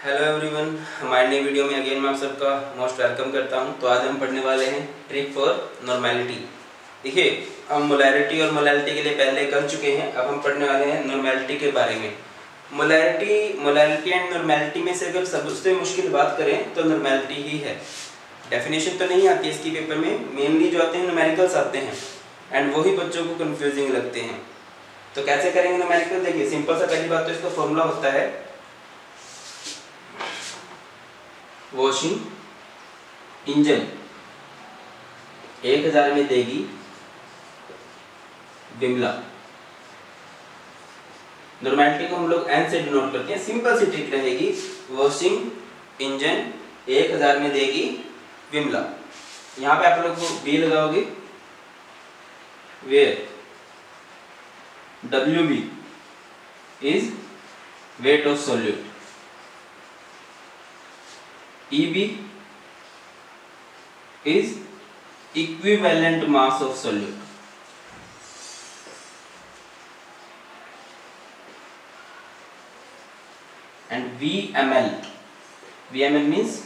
Hello everyone, हमारे नई video में अगेन मैं आप सबका मोस्ट वेलकम करता हूं। तो आज हम पढ़ने वाले हैं ट्रिक फॉर नॉर्मेलिटी। देखिए, हम मोलैरिटी और मोलैलिटी के लिए पहले कर चुके हैं। अब हम पढ़ने वाले हैं नॉर्मेलिटी के बारे में। मोलैरिटी एंड नॉर्मेलिटी में से अगर सबसे मुश्किल बात करें तो नॉर्मेलिटी ही है। डेफिनेशन तो नहीं आती इसकी पेपर में, मेनली जो आते हैं न्यूमेरिकल्स आते हैं एंड वही बच्चों को कन्फ्यूजिंग लगते हैं। तो कैसे करेंगे न्यूमेरिकल? देखिए, सिंपल सा पहली बात तो इसका फॉर्मूला होता है वॉशिंग इंजन 1000 में देगी विमला। नॉर्मेलिटी को हम लोग एन से डिनोट करते हैं। सिंपल सी ट्रिक रहेगी, वॉशिंग इंजन 1000 में देगी विमला। यहां पे आप लोग को बी लगाओगे, where WB is weight of solute, EB is equivalent mass of solute, and VML means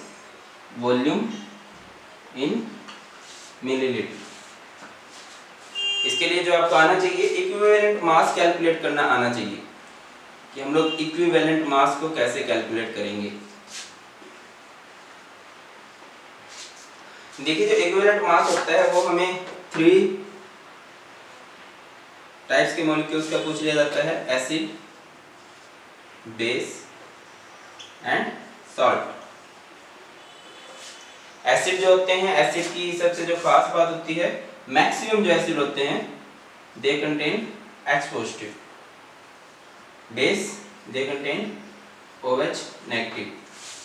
volume in milliliter। इसके लिए जो आपको आना चाहिए, इक्विवेलेंट मास कैलकुलेट करना आना चाहिए कि हम लोग इक्विवेलेंट मास को कैसे कैलकुलेट करेंगे। देखिए, जो इक्विवेलेंट मास होता है वो हमें 3 टाइप्स के मॉलिक्यूल्स का पूछ लिया जाता है, acid, base and salt. Acid जो होते हैं, एसिड की सबसे जो खास बात होती है, मैक्सिमम जो एसिड होते हैं they contain H positive, base they contain OH negative,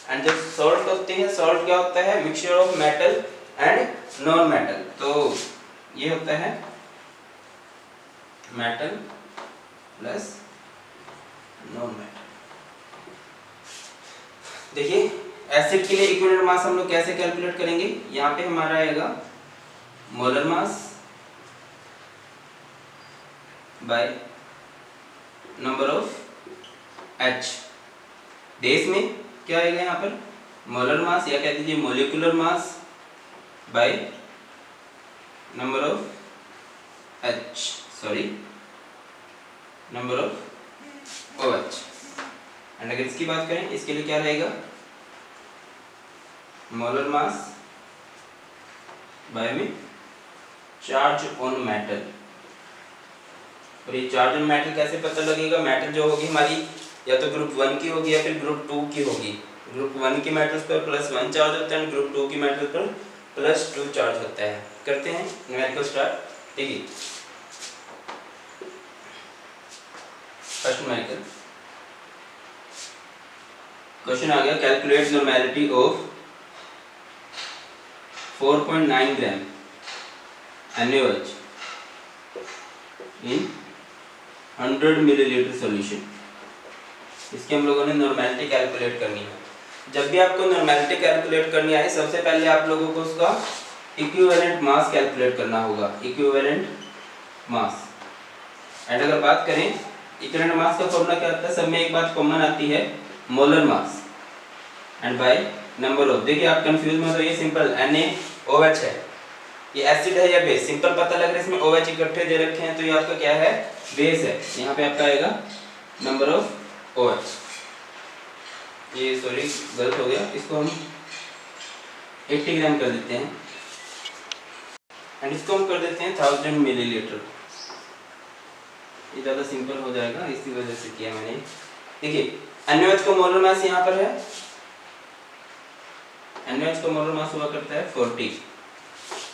and जो सॉल्ट होते हैं, सॉल्ट क्या होता है? Mixture of metal and non metal. तो ये होता है मेटल प्लस नॉन मेटल। देखिए, एसिड के लिए इक्विवेलेंट मास हम लोग कैसे कैलकुलेट करेंगे? यहाँ पे हमारा आएगा molar mass by number of H। Base में क्या आएगा यहाँ पर? मोलर मास या कह दीजिए molecular mass by number of number of OH। And अगर इसकी बात करें, इसके लिए क्या रहेगा? मोलर मास बाय में चार्ज ऑन मेटल। और ये चार्ज ऑन मेटल कैसे पता लगेगा? मेटल जो होगी हमारी या तो ग्रुप 1 की होगी या फिर ग्रुप 2 की होगी। ग्रुप 1 की मेटल्स पर +1 चार्ज होता है, ग्रुप 2 की मेटल पर +2 चार्ज होता है। करते हैं न्यूमेरिकल स्टार्ट। देखिए, फर्स्ट न्यूमेरिकल क्वेश्चन आ गया, calculate normality of 4.9 gram NaOH in 100 millilitre solution. इसकी हम लोगों ने नॉर्मेलिटी कैलकुलेट करनी है। जब भी आपको नॉर्मेलिटी कैलकुलेट करनी आए, सबसे पहले आप लोगों को उसका इक्विवेलेंट मास कैलकुलेट करना होगा, इक्विवेलेंट मास। एंड अगर बात करें इक्विवेलेंट मास का फॉर्मूला क्या होता है? सब में एक बात कॉमन आती है, molar mass and by number of. देखिए, आप कंफ्यूज मत होइए, सिंपल NaOH है, ये एसिड है या बेस? सिंपल पता लग रहा है, इसमें OH इकट्ठे दे रखे हैं, तो ये आपका क्या है? बेस है। यहाँ पे आपका आएगा नंबर ऑफ OH। ये सॉरी गलत हो गया, इसको हम 80 ग्राम कर देते हैं एंड इसको हम कर देते हैं 1000 मिलीलीटर। ये ज़्यादा सिंपल हो जाएगा, इसी वजह से किया मैंने। देखिए, NaOH का मोलर मास यहाँ पर है, NaOH का मोलर मास हुआ करता है 40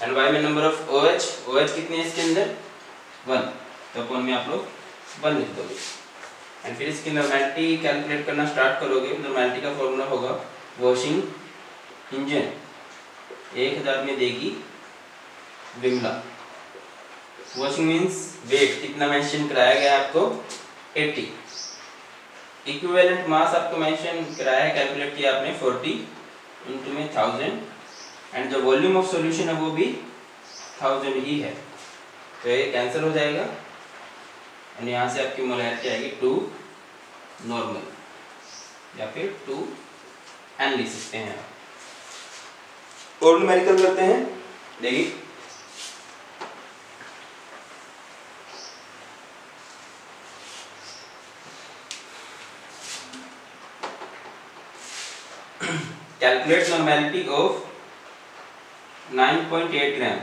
एंड वाई में नंबर ऑफ OH कितने है इसके अंदर? 1, तो अपन में आप लोग 1 लिख दोगे एंड फिर इसकी नॉर्मेलिटी कैलकुलेट करना स्टार्ट करोगे। नॉर्मेलिटी का फॉर्मूला होगा वॉशिंग इंजन 1000 में देगी विमला। वॉशिंग मींस वेट कितना मेंशन कराया गया है आपको? 80। इक्विवेलेंट मास आपको मेंशन कराया है, कैलकुलेट किया आपने 40 इंटू में 1000 एंड जो वॉल्यूम ऑफ सॉल्यूशन है वो भी 1000 ही है, तो ये कैंसिल हो जाएगा एंड यहाँ से आपकी मोलैरिटी आएगी 2 नॉर्मल या फिर 2 एन लिख सकते हैं आप। और न्यूमेरिकल करते हैं, देखिए calculate normality of 9.8 gram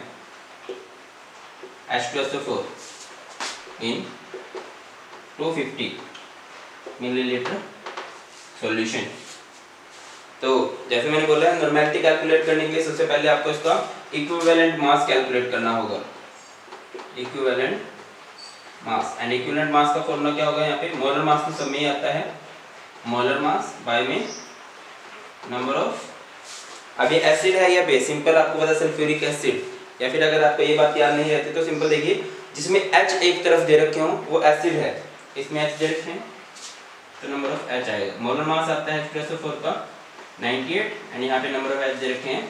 H2SO4 in 250 milliliter solution। तो जैसे मैंने बोला है, नॉर्मेलिटी कैलकुलेट करने के लिए सबसे पहले आपको इसका इक्विवेलेंट मास कैलकुलेट करना होगा। Equivalent mass, and equivalent mass का फॉर्मूला क्या होगा? यहाँ पे मोलर मास तो सब में ही आता है, मोलर मास बाय में नंबर ऑफ, अब ये एसिड है या बेस, सिंपल आपको पता सल्फ्यूरिक एसिड, या फिर अगर आपको ये बात याद नहीं रहती तो सिंपल देखिए, जिसमें H एक तरफ दे रखे हो वो एसिड है, इसमें H दे रखे हैं तो नंबर ऑफ H आएगा। मोलर मास आता है H2SO4 का 98 एंड यहाँ पे नंबर ऑफ H दे रखे हैं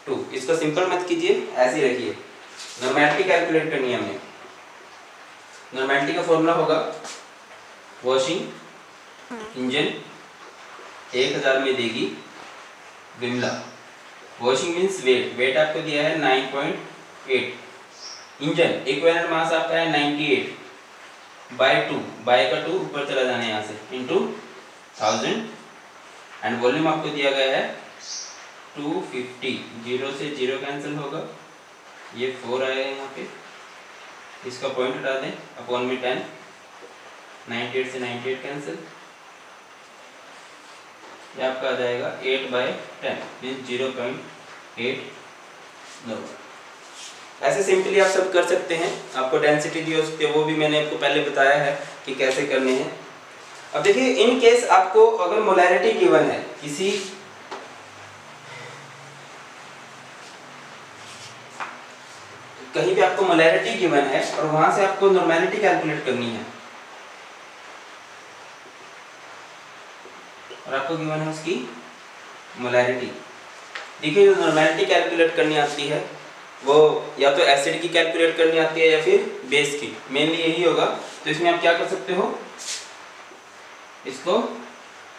2। इसको सिंपल मत कीजिए, ऐसे ही रखिए। नॉर्मेलिटी कैलकुलेट करनी है हमें। नॉर्मेलिटी का फॉर्मूला होगा वॉशिंग इंजन 1000 में देगी Vimla. Washing means weight, weight आपको दिया है 9.8। इंजन इक्विवेलेंट मास आपका है 98 बाय 2, बाय का 2 ऊपर चला जाना है यहाँ से, इंटू 1000 एंड वॉल्यूम आपको दिया गया है 250। 0 से 0 कैंसिल होगा, ये 4 आएगा यहाँ पे, इसका पॉइंट हटा दें, अपॉन में 10, 98 से 98 कैंसिल, ये आपका आ जाएगा 8/10 मीन्स 0.8 नंबर। ऐसे सिंपली आप सब कर सकते हैं। आपको डेंसिटी दी हो सकती है, वो भी मैंने आपको पहले बताया है कि कैसे करने हैं। अब देखिए, इन केस आपको अगर मोलैरिटी गिवन है किसी कहीं भी आपको मोलैरिटी गिवन है और वहां से आपको नॉर्मेलिटी कैलकुलेट करनी है और आपको गिवन है उसकी मोलैरिटी। देखिए, जो नॉर्मेलिटी कैलकुलेट करनी आती है वो या तो एसिड की कैलकुलेट करनी आती है या फिर बेस की, मेनली यही होगा। तो इसमें आप क्या कर सकते हो, इसको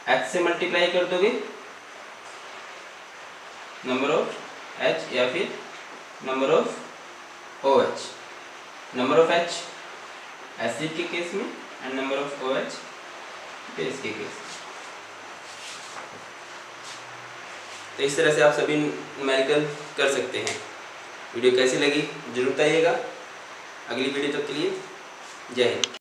H से मल्टीप्लाई कर दोगे नंबर ऑफ H या फिर number of OH। Number of H acid के केस में and number of OH base के केस में। तो इस तरह से आप सभी न्यूमेरिकल कर सकते हैं। वीडियो कैसी लगी जरूर बताइएगा। अगली वीडियो तक के लिए जय हिंद।